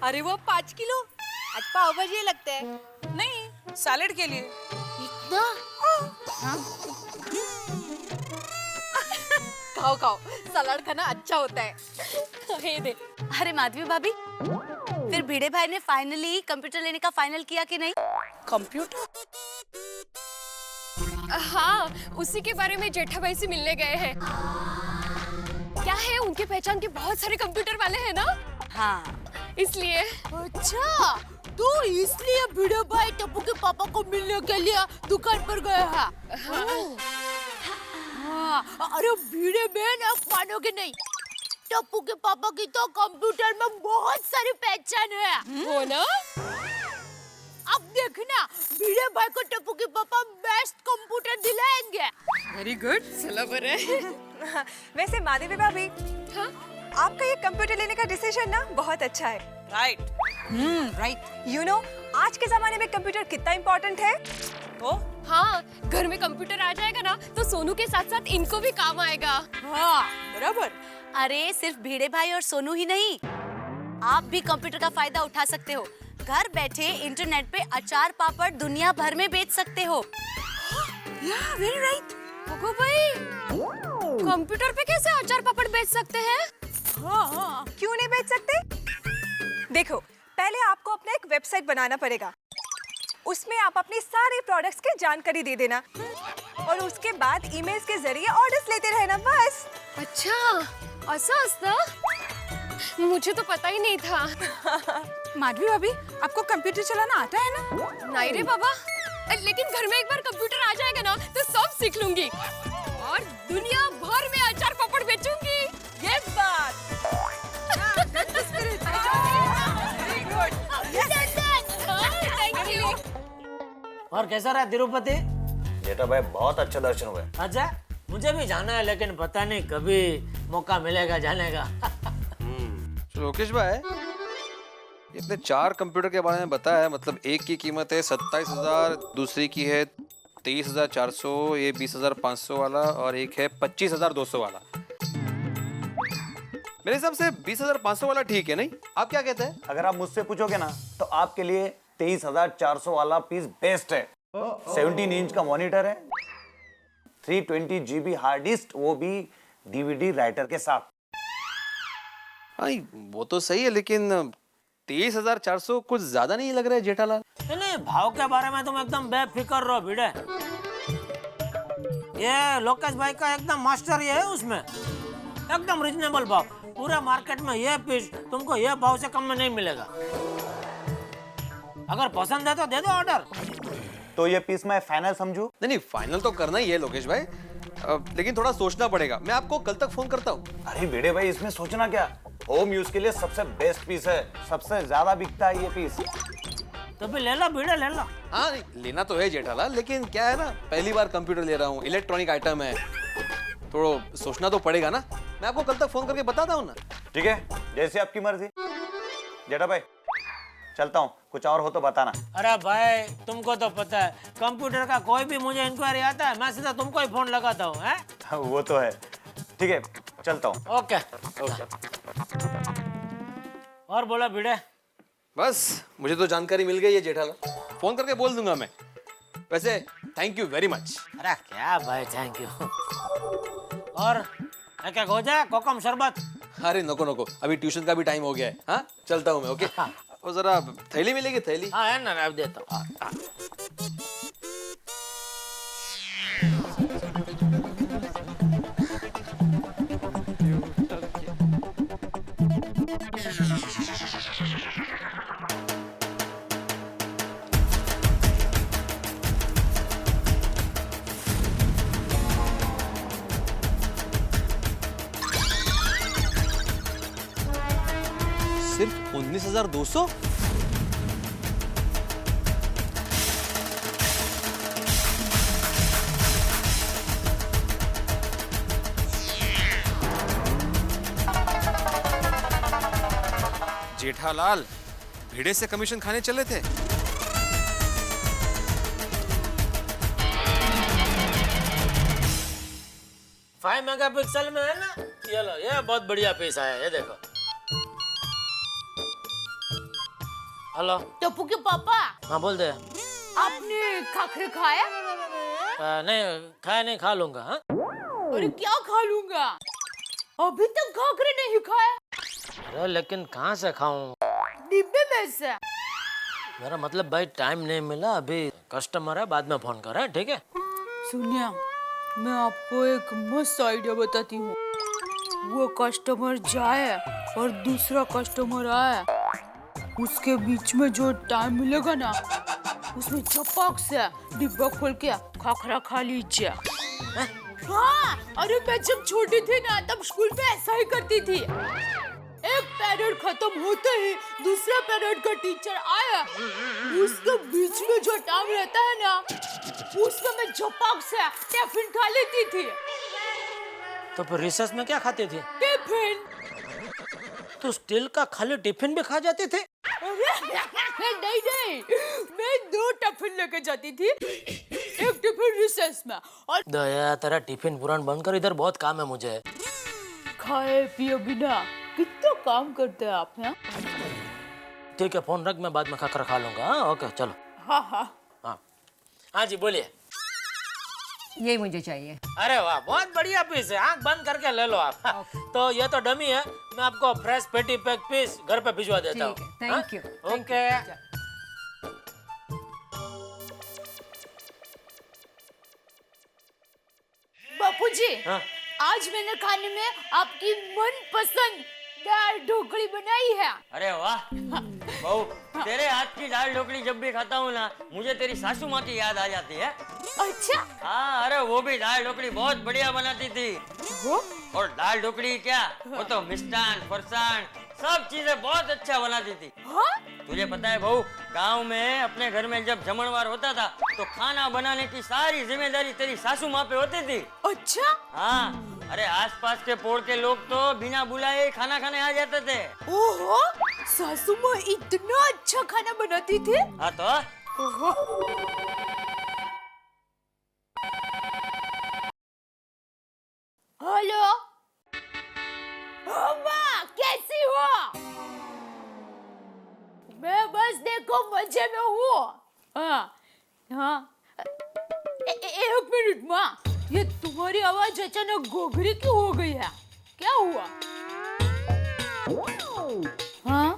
अरे वो 5 किलो? आज पाव भाजी लगते हैं। नहीं, सैलेड के लिए। इतना? खाओ खाओ, सलाद खाना अच्छा होता है। ये दे। अरे माधवी भाभी, फिर भिड़े भाई ने फाइनली कंप्यूटर लेने का फाइनल किया कि नहीं? कंप्यूटर? हाँ, उसी के बारे में जेठा भाई से मिलने गए हैं। क्या है, उनके पहचान के बहुत सारे कंप्यूटर वाले हैं ना। हाँ इसलिए। अच्छा, तो इसलिए भिड़े भाई टप्पू के पापा को मिलने के लिए दुकान पर गए हैं। हाँ। अरे भिड़े बहन, आप मानोगे नहीं, टप्पू के पापा की तो कंप्यूटर में बहुत सारी पहचान है। वो ना अब देखना भिड़े भाई को टप्पू के पापा बेस्ट कंप्यूटर दिलाएंगे। वेरी गुड, चलो बरे। वैसे माधवी भाभी, हाँ? आपका ये कंप्यूटर लेने का डिसीजन ना बहुत अच्छा है। राइट। राइट। यू नो आज के जमाने में कंप्यूटर कितना इम्पोर्टेंट है। तो हाँ, घर में कंप्यूटर आ जाएगा ना तो सोनू के साथ साथ इनको भी काम आएगा। हाँ बराबर। अरे सिर्फ भिड़े भाई और सोनू ही नहीं, आप भी कंप्यूटर का फायदा उठा सकते हो। घर बैठे इंटरनेट पे अचार पापड़ दुनिया भर में बेच सकते हो। Very right. ओगो भाई, कंप्यूटर पे कैसे अचार पापड़ बेच सकते हैं? हाँ, क्यों नहीं बेच सकते? देखो, पहले आपको अपना एक वेबसाइट बनाना पड़ेगा। उसमें आप अपनी सारे प्रोडक्ट्स की जानकारी दे देना और उसके बाद ईमेल्स के जरिए ऑर्डर्स लेते रहना, बस। अच्छा, ऐसा असता? मुझे तो पता ही नहीं था। माधवी भाभी, आपको कंप्यूटर चलाना आता है ना? नहीं रे बाबा, लेकिन घर में एक बार कंप्यूटर आ जाएगा ना तो सब सीख लूंगी और दुनिया भर में अचार पापड़ बेचूंगी। ये बात। Thank you. और कैसा रहा तिरुपति? बेटा भाई बहुत अच्छे दर्शन हुए। अच्छा, मुझे भी जाना है लेकिन पता नहीं कभी मौका मिलेगा जाने का। लोकेश भाई, ये अपने 4 कंप्यूटर के बारे में बताया, मतलब एक की कीमत है 27,000, दूसरी की है 23,400, ये 20,500 वाला और एक है 25,200 वाला। मेरे हिसाब से 20,500 वाला ठीक है, नहीं? आप क्या कहते हैं? अगर आप मुझसे पूछोगे ना तो आपके लिए 23,400 वाला पीस बेस्ट है। 17 इंच का मॉनिटर है, 320 GB हार्ड डिस्क, वो भी DVD राइटर के साथ। हाँ, वो तो सही है, लेकिन 23,400 कुछ ज्यादा नहीं लग रहा है जेठालाल? नहीं, भाव के बारे में तुम एकदम बेफिक्र रहो भिड़े। ये लोकेश भाई का एकदम मास्टर ये है, उसमें एकदम रिजनेबल भाव। पूरे मार्केट में ये पीस तुमको ये भाव से कम में नहीं मिलेगा। अगर पसंद है तो दे दो ऑर्डर। तो ये पीस मैं फाइनल समझू? नहीं, फाइनल तो करना ही है लोकेश भाई, लेकिन थोड़ा सोचना पड़ेगा। मैं आपको कल तक फोन करता हूँ। अरे बेटे भाई, इसमें सोचना क्या, होम यूज के लिए सबसे बेस्ट पीस है, सबसे ज्यादा बिकता है ये पीस। तो फिर ले लो भिड़े, ले लो। हाँ, लेना तो है जेठालाल, लेकिन क्या है ना, पहली बार कंप्यूटर ले रहा हूँ, इलेक्ट्रॉनिक आइटम है, थोड़ा सोचना तो पड़ेगा ना। मैं आपको कल तक फोन करके बताता हूँ ना। ठीक है, जैसे आपकी मर्जी। जेठा भाई चलता हूँ, कुछ और हो तो बताना। अरे भाई, तुमको तो पता है कंप्यूटर का कोई भी मुझे इंक्वायरी आता है मैं सीधा तुमको ही फोन लगाता हूँ। हैं? वो तो है। ठीक है, चलता हूँ। ओके। और बोला भिड़े? बस मुझे तो जानकारी मिल गई है जेठालाल, फोन करके बोल दूंगा मैं। वैसे थैंक यू वेरी मच। अरे क्या भाई, थैंक यू। और क्या हो जाए कोकम शरबत? अरे नको नको, अभी ट्यूशन का भी टाइम हो गया है। हाँ, चलता हूँ मैं। ओके। और जरा थैली मिलेगी, थैली? हाँ है ना, अब देता हूँ। सिर्फ 19,200? जेठालाल भिड़े से कमीशन खाने चले थे? फाइव मेगापिक्सल में है ना, ये लो, ये बहुत बढ़िया पीस आया है, ये देखो। हेलो टप्पू के पापा, हाँ बोल दे। आपने खाखरे खाया? नहीं खाया, नहीं खा लूंगा। हाँ, अरे क्या खा लूंगा, अभी तक खाखरे नहीं खाया। अरे लेकिन कहाँ से खाऊं? डिब्बे में से। मेरा मतलब भाई टाइम नहीं मिला, अभी कस्टमर है, बाद में फोन कर। ठीक है? सुनिए, मैं आपको एक मस्त आइडिया बताती हूँ। वो कस्टमर जाए और दूसरा कस्टमर आए, उसके बीच में जो टाइम मिलेगा ना, उसमें चपक से डिब्बा खोल के खाखरा खा लीजिए। हाँ, अरे मैं जब छोटी थी ना तब स्कूल में ऐसा ही करती थी। एक पीरियड खत्म होते ही दूसरा पीरियड का टीचर आया, उसके बीच में जो टाइम रहता है ना, उसमें मैं झपक से टिफिन खा लेती थी। तो फिर रिसेस में क्या खाते थे? टिफिन। तो स्टील का खाली टिफिन भी खा जाते थे? नहीं नहीं, मैं 2 टिफिन लेके जाती थी, एक टिफिन रिसेस में और दया तेरा टिफिन पुराण बंद कर, इधर बहुत काम है मुझे। खाए पिए बिना कितना काम करते हैं आप यहाँ। ठीक है, फोन रख, मैं बाद में खाकर खा लूंगा। हाँ, ओके चलो। हाँ हाँ हाँ हाँ जी बोलिए। ये मुझे चाहिए। अरे वाह, बहुत बढ़िया पीस है, आंख बंद करके ले लो आप। तो ये तो डमी है, मैं आपको फ्रेश पेटी पैक पीस घर पे भिजवा देता हूँ। Thank you. ओके। बापूजी, हाँ? आज मैंने खाने में आपकी मनपसंद दाल ढोकली बनाई है। अरे वाह बहू, तेरे हाथ की दाल ढोकली जब भी खाता हूँ ना, मुझे तेरी सासू माँ की याद आ जाती है। अच्छा? हाँ, अरे वो भी दाल ढोकली बहुत बढ़िया बनाती थी। वो? और दाल ढोकली क्या, वो तो मिष्टान फरसान सब चीजें बहुत अच्छा बनाती थी। हाँ? तुझे पता है बहू, गांव में अपने घर में जब जमणवार होता था तो खाना बनाने की सारी जिम्मेदारी तेरी सासू माँ पे होती थी। अच्छा? हाँ, अरे आसपास के पोड़ के लोग तो बिना बुलाए खाना खाने आ जाते थे। ओहो, सासू माँ इतना अच्छा खाना बनाती थी। हाँ तो ओहो। हेलो माँ, कैसी हो? मैं बस देखो मजे में हूँ। हाँ हाँ, एक मिनट माँ, ये तुम्हारी आवाज अचानक गोगरी क्यों हो गई है? क्या हुआ? हाँ?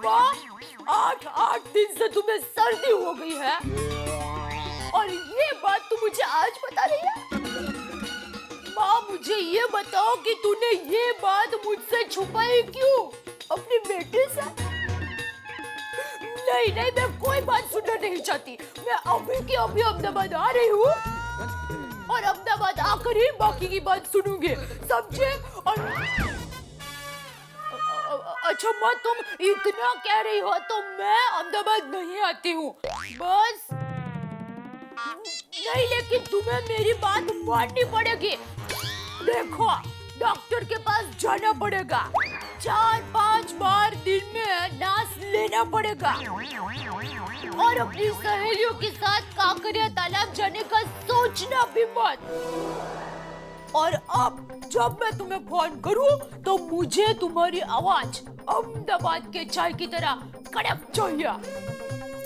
माँ, 8 दिन से तुम्हें सर्दी हो गई है और ये बात तू मुझे आज बता रही है? माँ, मुझे ये बताओ कि तूने ये बात मुझसे छुपाई क्यों अपनी बेटी से? नहीं नहीं, मैं कोई बात सुनना नहीं चाहती। मैं अभी की अभी अहमदाबाद आ रही हूँ और अहमदाबाद आकर ही बाकी की बात सुनूंगी, समझे? और अच्छा माँ, तुम इतना कह रही हो तो मैं अहमदाबाद नहीं आती हूँ बस। नहीं, लेकिन तुम्हें मेरी बात माननी पड़ेगी। देखो, डॉक्टर के पास जाना पड़ेगा, 4-5 बार दिन में नास लेना पड़ेगा और अपनी सहेलियों के साथ कांकरिया तालाब जाने का सोचना भी मत। और अब जब मैं तुम्हें फोन करूं तो मुझे तुम्हारी आवाज अहमदाबाद के चाय की तरह कड़क चाहिए,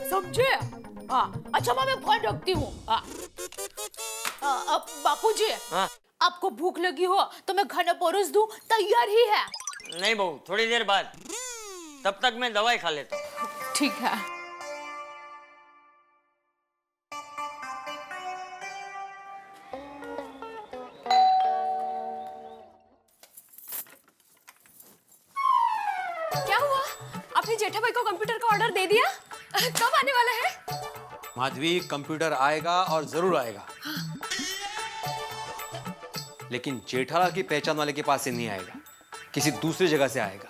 समझे? हाँ, अच्छा माँ, मैं फोन रखती हूँ। हाँ, अब बापूजी, हाँ? आपको भूख लगी हो तो मैं खाना परोस दूं, तैयार ही है। नहीं बहू, थोड़ी देर बाद, तब तक मैं दवाई खा लेता हूँ। ठीक है। क्या हुआ? आपने जेठा भाई को कंप्यूटर का ऑर्डर दे दिया? कब आने वाला है? माधवी, कंप्यूटर आएगा और जरूर आएगा, लेकिन जेठालाल की पहचान वाले के पास से नहीं आएगा, किसी दूसरी जगह से आएगा।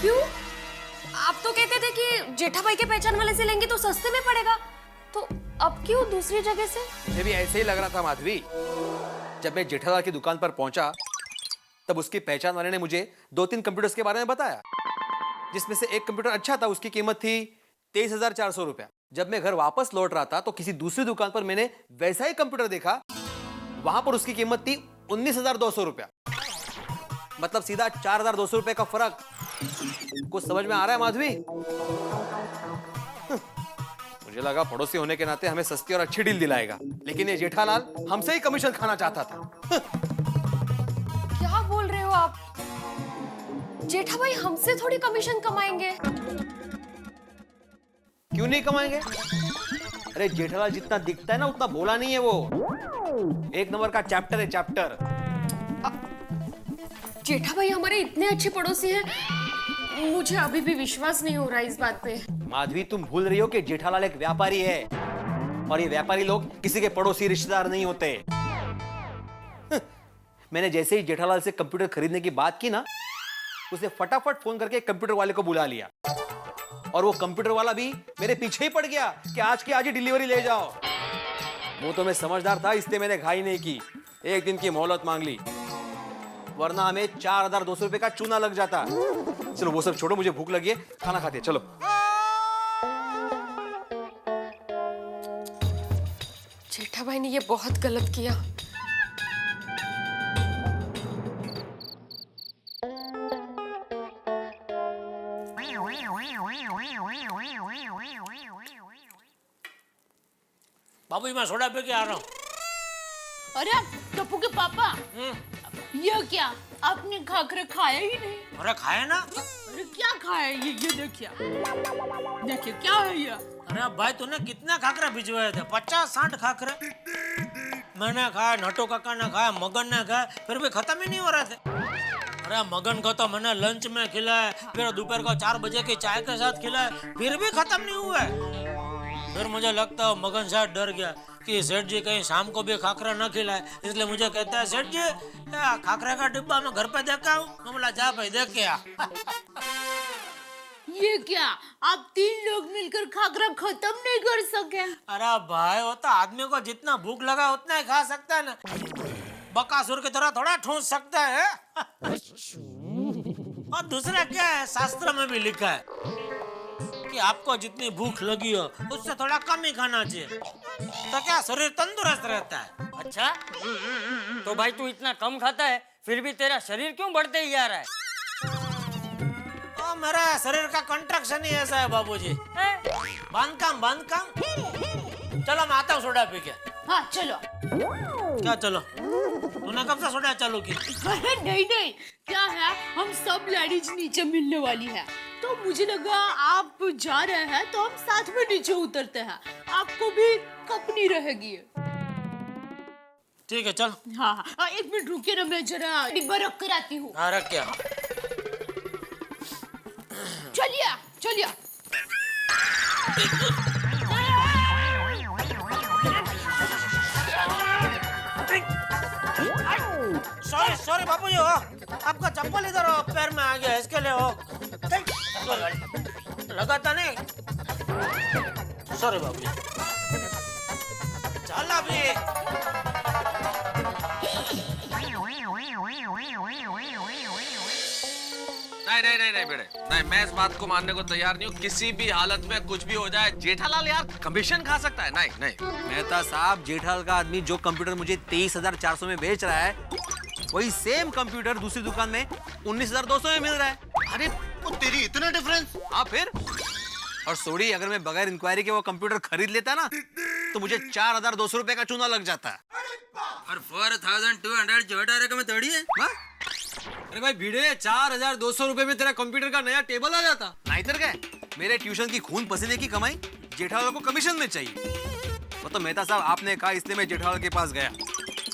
क्यों? आप तो कहते थे कि जेठा भाई के पहचान वाले से लेंगे तो सस्ते में पड़ेगा, तो अब क्यों दूसरी जगह से? मुझे भी ऐसे ही लग रहा था माधवी। जब मैं जेठालाल की दुकान पर पहुंचा तब उसकी पहचान वाले ने मुझे 2-3 कंप्यूटर्स के बारे में बताया, जिसमें से एक कंप्यूटर अच्छा था, उसकी कीमत थी 23,400 रुपया। जब मैं घर वापस लौट रहा था तो किसी दूसरी दुकान पर मैंने वैसा ही कंप्यूटर देखा, वहां पर उसकी कीमत थी 19,200 रुपया। मतलब सीधा 4,200 रुपए का फर्क। कुछ समझ में आ रहा है माधवी? मुझे लगा पड़ोसी होने के नाते हमें सस्ती और अच्छी डील दिलाएगा, लेकिन ये जेठालाल हमसे ही कमीशन खाना चाहता था। क्या बोल रहे हो आप? जेठा भाई हमसे थोड़ी कमीशन कमाएंगे। क्यों नहीं कमाएंगे? अरे जेठालाल जितना दिखता है ना उतना बोला नहीं है वो। एक नंबर का चैप्टर है, चैप्टर। जेठा भाई हमारे इतने अच्छे पड़ोसी हैं, मुझे अभी भी विश्वास नहीं हो रहा इस बात पे। माधवी, तुम भूल रही हो कि जेठालाल एक व्यापारी है और ये व्यापारी लोग किसी के पड़ोसी रिश्तेदार नहीं होते। मैंने जैसे ही जेठालाल से कंप्यूटर खरीदने की बात की ना, उसने फटाफट फोन करके कंप्यूटर वाले को बुला लिया और वो कंप्यूटर वाला भी मेरे पीछे ही पड़ गया कि आज की आज ही डिलीवरी ले जाओ। वो तो मैं समझदार था, इसलिए मैंने घाई नहीं की, एक दिन की मोहलत मांग ली, वरना हमें 4200 रुपए का चूना लग जाता। चलो वो सब छोड़ो, मुझे भूख लगी है, खाना खाते हैं, चलो। जेठा भाई ने ये बहुत गलत किया। बाबू जी मैं सोडा पी के आ रहा हूँ। अरे टप्पू के पापा, ये क्या आपने खाकर खाया ही नहीं? अरे खाए ना। अरे क्या खाया? ये देखिए, देखिए क्या है ये? अरे भाई तूने कितने खाकरे भिजवाए थे? 50-60 खाकरे मैंने खाया, नटो काका ने खाया, मगन ने खाया, फिर भी खत्म ही नहीं हो रहे थे। अरे मगन को तो मैंने लंच में खिलाया, फिर दोपहर को 4 बजे की चाय के साथ खिलाया, फिर भी खत्म नहीं हुआ है। फिर मुझे लगता है मगन शायद डर गया कि सेठ जी कहीं शाम को भी खाकरा न खिलाए, इसलिए मुझे कहता है सेठ जी खाकरा का डिब्बा मैं घर पे देखा हूँ। मैं बोला जा भाई देख के आ। ये क्या आप 3 लोग मिलकर खाकरा खत्म नहीं कर सके? अरे भाई वो तो आदमी को जितना भूख लगा उतना ही खा सकता है ना, बकासुर की तरह थोड़ा ठूंस सकता है। और दूसरा क्या है, शास्त्र में भी लिखा है कि आपको जितनी भूख लगी हो उससे थोड़ा कम ही खाना चाहिए, तो क्या शरीर तंदुरुस्त रहता है। अच्छा तो भाई तू इतना कम खाता है फिर भी तेरा शरीर क्यों बढ़ते ही जा रहा है? तो मेरा शरीर का कंट्रक्शन ही ऐसा है बाबूजी। बांध काम। चलो मैं आता हूँ सोडा पी के। हाँ चलो। क्या चलो? तूने कब से सोडा चालू की? अरे नहीं, क्या है, हम सब लेडीज नीचे मिलने वाली है, तो मुझे लगा आप जा रहे हैं तो हम साथ में नीचे उतरते हैं, आपको भी कंपनी रहेगी। ठीक है चल। हाँ, 1 मिनट रुकिए ना, मैं जरा डिब्बा रख कर आती हूँ। हाँ रख क्या? चलिए। सॉरी बाबूजी, हो आपका चप्पल इधर हो, पैर में आ गया, इसके लिए हो। लगाता नहीं। सॉरी बाबूजी। चल अभी। नहीं बेटे, नहीं, मैं इस बात को मानने को तैयार नहीं हूँ। किसी भी हालत में कुछ भी हो जाए, जेठालाल यार कमीशन खा सकता है। नहीं मेहता साहब, जेठालाल का आदमी जो कंप्यूटर मुझे 23,400 में बेच रहा है, वही सेम कंप्यूटर दूसरी दुकान में 19,200 में मिल रहा है। अरे वो तेरी इतना डिफरेंस? हाँ फिर। और सोडी, अगर मैं बगैर इंक्वायरी के वो कंप्यूटर खरीद लेता ना, तो मुझे 4,200 रुपए का चूना लग जाता। और 4,200 छोटा रकम थोड़ी है। अरे भाई भिड़े, 4,200 रुपए में तेरा कंप्यूटर का नया टेबल आ जाता। नहीं तर क्या, मेरे ट्यूशन की खून पसीने की कमाई जेठालाल को कमीशन में चाहिए। वो तो मेहता साहब आपने कहा इसलिए मैं जेठालाल के पास गया,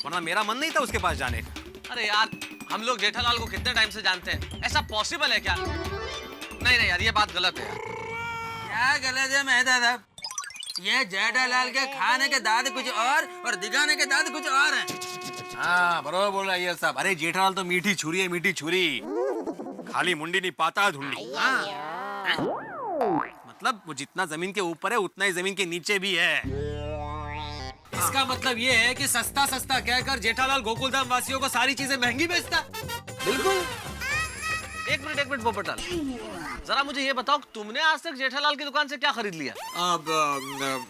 वरना मेरा मन नहीं था उसके पास जाने का। अरे यार, हम लोग जेठालाल को कितने टाइम से जानते हैं, ऐसा पॉसिबल है क्या? नहीं यार, ये बात गलत है। क्या गलत है मेहता साहब? ये जेठालाल के खाने के दाद कुछ और दिखाने के दाद कुछ और है। हाँ बरोबर बोल रहा है साहब। अरे जेठालाल तो मीठी छुरी है, मीठी छुरी, खाली मुंडी नहीं पाता धुंडी। मतलब वो जितना जमीन के ऊपर है उतना ही जमीन के नीचे भी है। इसका मतलब ये है कि सस्ता कहकर जेठालाल गोकुलधाम वासियों को सारी चीजें महंगी बेचता। बिल्कुल। एक मिनट पोपटलाल, जरा मुझे ये बताओ, तुमने आज तक जेठालाल की दुकान से क्या खरीद लिया?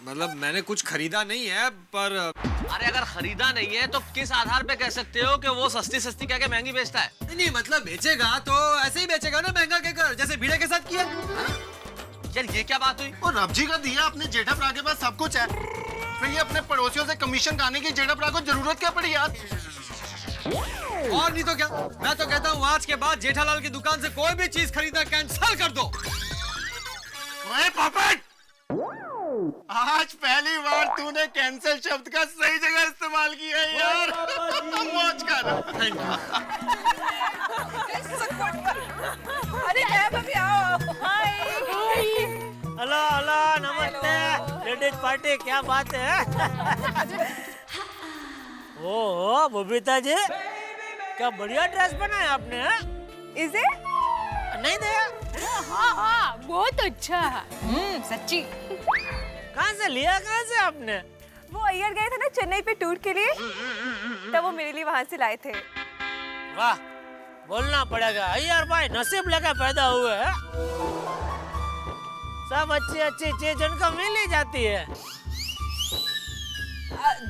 मतलब मैंने कुछ खरीदा नहीं है, पर अरे अगर खरीदा नहीं है तो किस आधार पे कह सकते हो कि वो सस्ती कह के महंगी बेचता है? नहीं मतलब बेचेगा तो ऐसे ही बेचेगा ना, महंगा कहकर, जैसे भिड़े के साथ किया। यार ये क्या बात हुई? और रब जी का दिया अपने जेठाप्रा के पास सब कुछ है, फिर ये अपने पड़ोसियों से कमीशन खाने की जेठाप्रा को जरूरत क्या पड़ी यार? और नहीं तो क्या, मैं तो कहता हूँ आज के बाद जेठालाल की दुकान से कोई भी चीज खरीदना कैंसिल कर दो। ओए पापड़, आज पहली बार तूने कैंसिल शब्द का सही जगह इस्तेमाल किया है यार। मौज कर। अरे है भाभी, आओ। पार्टी, क्या बात है। ओह बबीता जी, क्या बढ़िया ड्रेस बनाया आपने। Is it? नहीं दया? हाँ हाँ बहुत अच्छा है। सच्ची। कहाँ से लिया, कहाँ से आपने? वो अय्यर गए थे ना चेन्नई पे टूर के लिए, तब वो मेरे लिए वहां से लाए थे। वाह, बोलना पड़ेगा अय्यर भाई नसीब लेकर पैदा हुए हैं। सब अच्छी अच्छी चीज उनको मिल ही जाती है।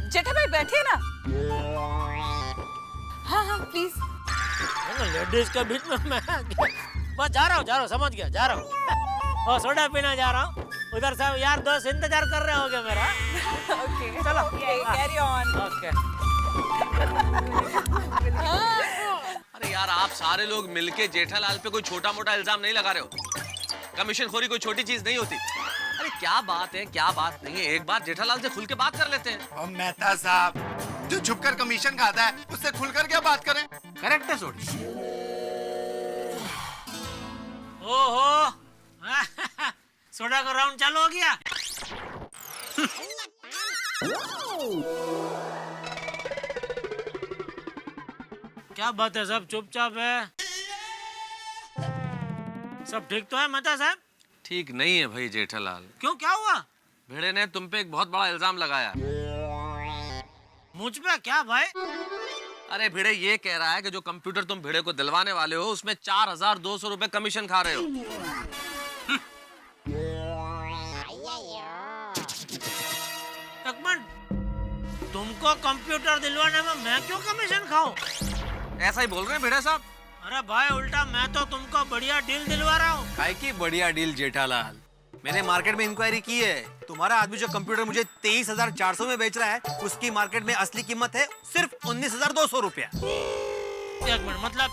जेठा भाई बैठिए ना। हाँ हाँ प्लीज। लेडीज के बीच में मैं बस जा रहा हूँ, समझ गया, जा रहा हूँ। और सोडा पीना जा रहा हूँ। उधर सब यार दोस्त इंतजार कर रहे होंगे मेरा। ओके चलो कैरी ऑन। ओके। अरे यार, आप सारे लोग मिलके जेठालाल पे कोई छोटा मोटा इल्जाम नहीं लगा रहे हो। कमीशन खोरी कोई छोटी चीज नहीं होती। अरे क्या बात है, क्या बात नहीं है, एक बार जेठालाल से खुल के बात कर लेते हैं। और मेहता साहब, जो छुपकर कमीशन खाता है उससे खुलकर क्या बात करें। करेक्ट है सोडी। ओहो सोडा का राउंड चालू हो गया। क्या बात है, सब चुपचाप है। सब ठीक तो है मेहता साहब? ठीक नहीं है भाई जेठालाल। क्यों, क्या हुआ? भिड़े ने तुम पे एक बहुत बड़ा इल्जाम लगाया। मुझ पे? क्या भाई? अरे भिड़े ये कह रहा है कि जो कंप्यूटर तुम भिड़े को दिलवाने वाले हो उसमें 4200 रुपए कमीशन खा रहे हो। तुमको कंप्यूटर दिलवाने में मैं क्यों कमीशन खाऊं? ऐसा ही बोल रहे हैं भिड़े साहब। अरे भाई उल्टा मैं तो तुमको बढ़िया डील दिलवा रहा हूँ। काय की बढ़िया डील जेठालाल? मैंने मार्केट में इंक्वायरी की है। तुम्हारा आदमी जो कंप्यूटर मुझे 23,400 में बेच रहा है, उसकी मार्केट में असली कीमत है सिर्फ 19,200 रुपया। एक मिनट, मतलब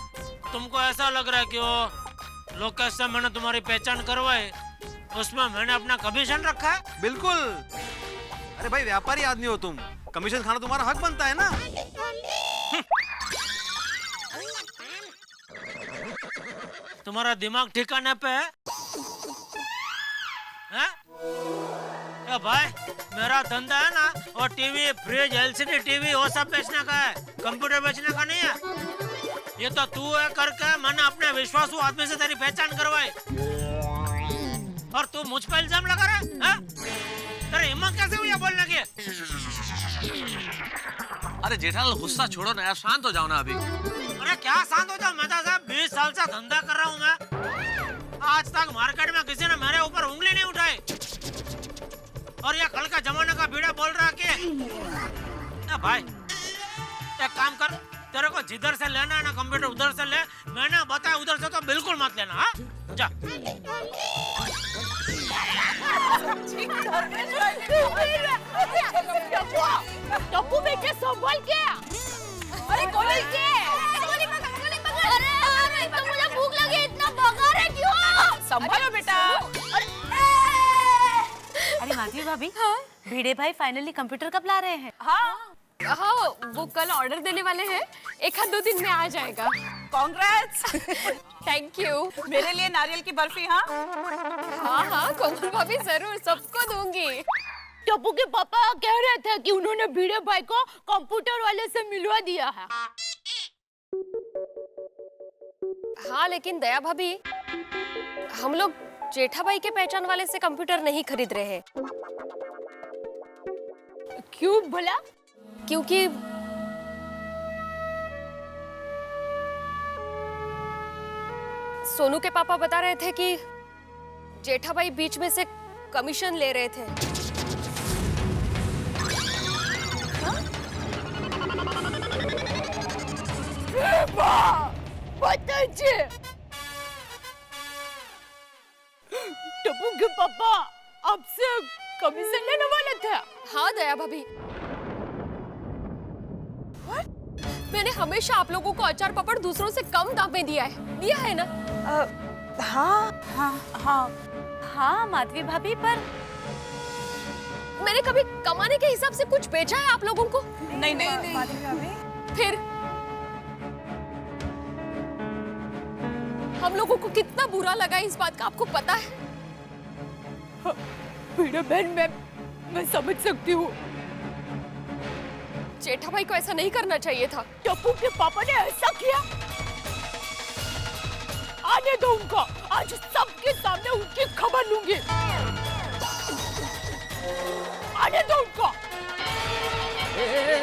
तुमको ऐसा लग रहा है कि वो लोकेश से मैंने तुम्हारी पहचान करवाई, उसमें मैंने अपना कमीशन रखा है? बिल्कुल। अरे भाई व्यापारी आदमी हो तुम, कमीशन खाना तुम्हारा हक बनता है ना। तुम्हारा दिमाग ठिकाने पे है? ए भाई, मेरा धंधा है ना, और टीवी, फ्रिज, एलसीडी टीवी वो सब बेचने का है, कंप्यूटर बेचने का नहीं है। ये तो तू है करके मैंने अपने विश्वासू आदमी से तेरी पहचान करवाई, और तू मुझ पे इल्जाम लगा रहा है? तेरी हिम्मत कैसे हुई है बोलने की? अरे जेठालाल गुस्सा छोड़ो ना यार, शांत हो जाओ ना अभी। अरे क्या शांत हो जाओ मेहता साहब, 20 साल से धंधा कर रहा हूँ मैं। आज तक मार्केट में किसी ने मेरे ऊपर उंगली नहीं उठाई, और ये कल का जमाने का भिड़ा बोल रहा कि भाई एक काम कर, तेरे को जिधर से लेना है ना कंप्यूटर उधर से ले, मैंने बताया उधर से तो बिल्कुल मत लेना। हाँ जा। टप्पू बेटे संभल के। अरे गोली के। अरे तो मुझे भूख लगी, इतना भगा रहे क्यों? संभालो बेटा। अरे माधवी भाभी, भिड़े भाई फाइनली कंप्यूटर कब ला रहे हैं? हाँ वो कल ऑर्डर देने वाले हैं, 1-2 दिन में आ जाएगा। कांग्रेट्स। Thank you. मेरे लिए नारियल की बर्फी। हाँ हाँ कोमल भाभी जरूर, सबको दूंगी। टप्पू के पापा कह रहे थे कि उन्होंने भिड़े भाई को कंप्यूटर वाले से मिलवा दिया है। हाँ लेकिन दया भाभी, हम लोग जेठा भाई के पहचान वाले से कंप्यूटर नहीं खरीद रहे हैं। क्यों भला? क्योंकि सोनू के पापा बता रहे थे कि जेठा भाई बीच में से कमीशन ले रहे थे। टप्पू के पापा आपसे कमीशन लेने वाले थे? हाँ दया भाभी, मैंने हमेशा आप लोगों को अचार पापड़ दूसरों से कम दाम में दिया है ना? हाँ माधवी भाभी, पर मैंने कभी कमाने के हिसाब से कुछ बेचा है आप लोगों को? नहीं माधवी भाभी। फिर हम लोगों को कितना बुरा लगा इस बात का आपको पता है? भिड़े बहन, मैं समझ सकती हूँ। जेठा भाई को ऐसा नहीं करना चाहिए था। टप्पू के पापा ने ऐसा किया। आने दो उनको, आज सबके सामने उनकी खबर लूंगी। आने दो उनको। धीरे